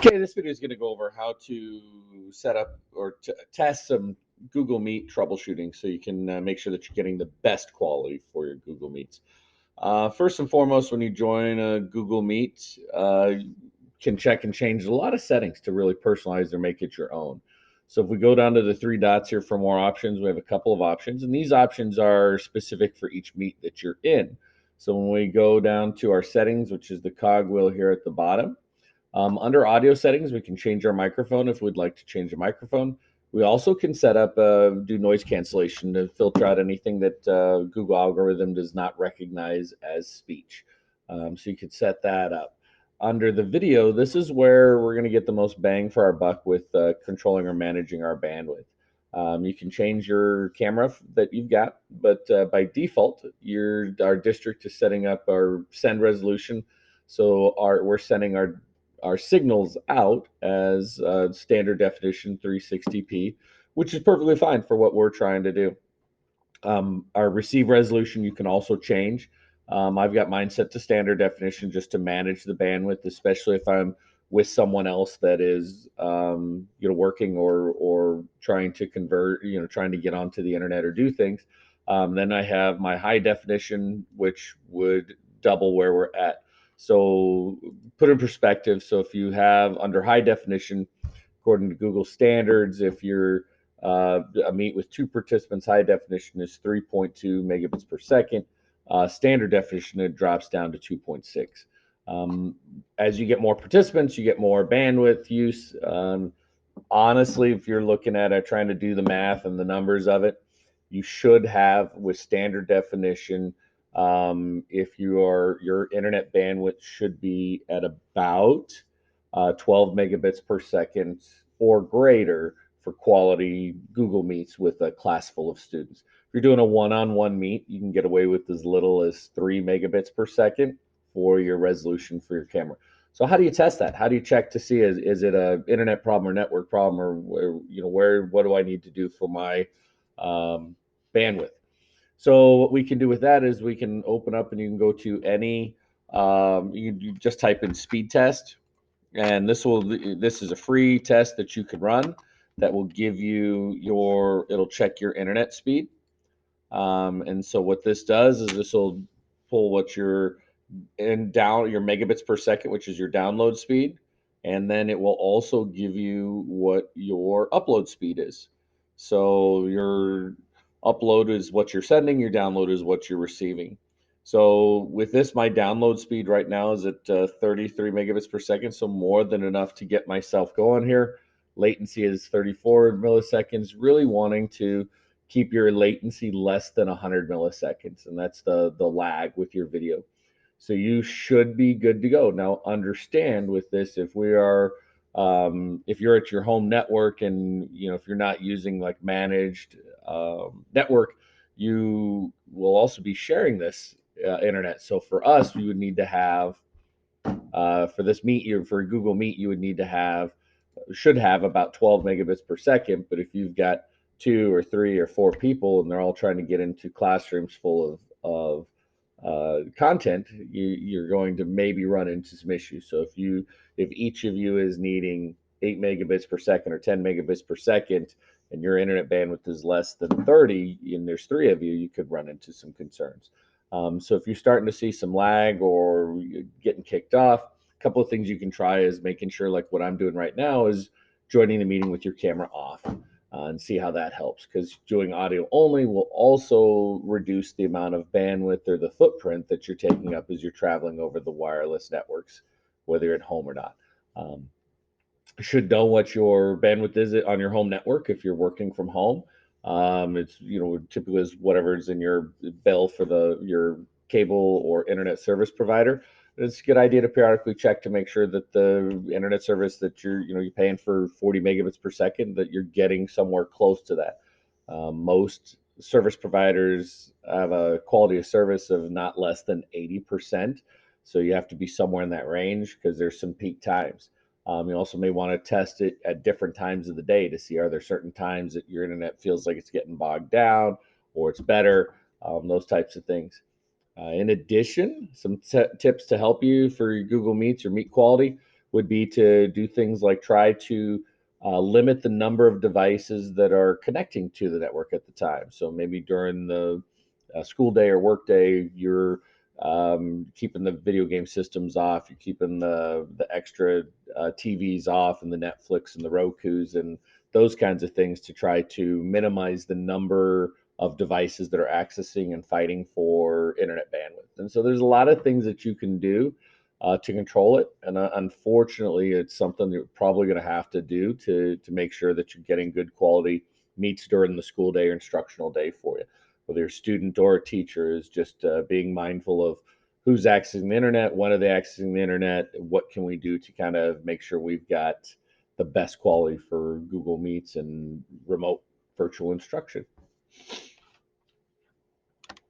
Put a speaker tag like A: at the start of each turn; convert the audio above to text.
A: Okay, this video is going to go over how to set up or test some Google Meet troubleshooting so you can make sure that you're getting the best quality for your Google Meets. First and foremost, when you join a Google Meet, you can check and change a lot of settings to really personalize or make it your own. So if we go down to the three dots here for more options, we have a couple of options, and these options are specific for each Meet that you're in. So when we go down to our settings, which is the cogwheel here at the bottom, under audio settings, we can change our microphone if we'd like to change the microphone. We also can set up, do noise cancellation to filter out anything that Google algorithm does not recognize as speech. So you could set that up. Under the video, this is where we're going to get the most bang for our buck with controlling or managing our bandwidth. You can change your camera that you've got, but by default, our district is setting up our send resolution. So we're sending our signals out as standard definition 360p, which is perfectly fine for what we're trying to do. Our receive resolution you can also change. I've got mine set to standard definition just to manage the bandwidth, especially if I'm with someone else that is working or trying to convert, trying to get onto the internet or do things. Then I have my high definition, which would double where we're at. So put in perspective, so if you have under high definition, according to Google standards, if you're a meet with two participants, high definition is 3.2 megabits per second. Standard definition, it drops down to 2.6. As you get more participants, you get more bandwidth use. Honestly, if you're looking at it, trying to do the math and the numbers of it, you should have with standard definition, if your internet bandwidth should be at about 12 megabits per second or greater for quality Google Meets with a class full of students. If you're doing a one-on-one meet, you can get away with as little as 3 megabits per second for your resolution for your camera. So how do you test that? How do you check to see is it a internet problem or network problem, or what do I need to do for my bandwidth? So what we can do with that is we can open up and you can go to any you just type in speed test, and this is a free test that you can run that will give you it'll check your internet speed. And so what this does is this will pull what your megabits per second, which is your download speed, and then it will also give you what your upload speed is. So your upload is what you're sending, your download is what you're receiving. So with this, my download speed right now is at 33 megabits per second, so more than enough to get myself going here. Latency is 34 milliseconds, really wanting to keep your latency less than 100 milliseconds, and that's the lag with your video. So you should be good to go. Now, understand with this, if you're at your home network and if you're not using like managed network, you will also be sharing this internet. So for us, we would need to have for this for Google Meet, you would need to should have about 12 megabits per second. But if you've got 2 or 3 or 4 people and they're all trying to get into classrooms full of content, you're going to maybe run into some issues. So if each of you is needing 8 megabits per second or 10 megabits per second, and your internet bandwidth is less than 30, and there's 3 of you, you could run into some concerns. So if you're starting to see some lag or getting kicked off, a couple of things you can try is making sure, like what I'm doing right now, is joining the meeting with your camera off. And see how that helps, because doing audio only will also reduce the amount of bandwidth or the footprint that you're taking up as you're traveling over the wireless networks, whether you're at home or not. You should know what your bandwidth is on your home network if you're working from home. It's typically is whatever is in your bill for your cable or internet service provider. It's a good idea to periodically check to make sure that the internet service that you're paying for 40 megabits per second, that you're getting somewhere close to that. Most service providers have a quality of service of not less than 80%. So you have to be somewhere in that range because there's some peak times. You also may want to test it at different times of the day to see, are there certain times that your internet feels like it's getting bogged down or it's better, those types of things. In addition, some tips to help you for your Google Meets or Meet quality would be to do things like try to limit the number of devices that are connecting to the network at the time. So maybe during the school day or work day, you're keeping the video game systems off, you're keeping the extra TVs off, and the Netflix and the Roku's and those kinds of things to try to minimize the number of devices that are accessing and fighting for internet bandwidth. And so there's a lot of things that you can do to control it. And unfortunately, it's something you're probably going to have to do to make sure that you're getting good quality meets during the school day or instructional day for you. Whether you're a student or a teacher, is just being mindful of who's accessing the internet, when are they accessing the internet, what can we do to kind of make sure we've got the best quality for Google Meets and remote virtual instruction.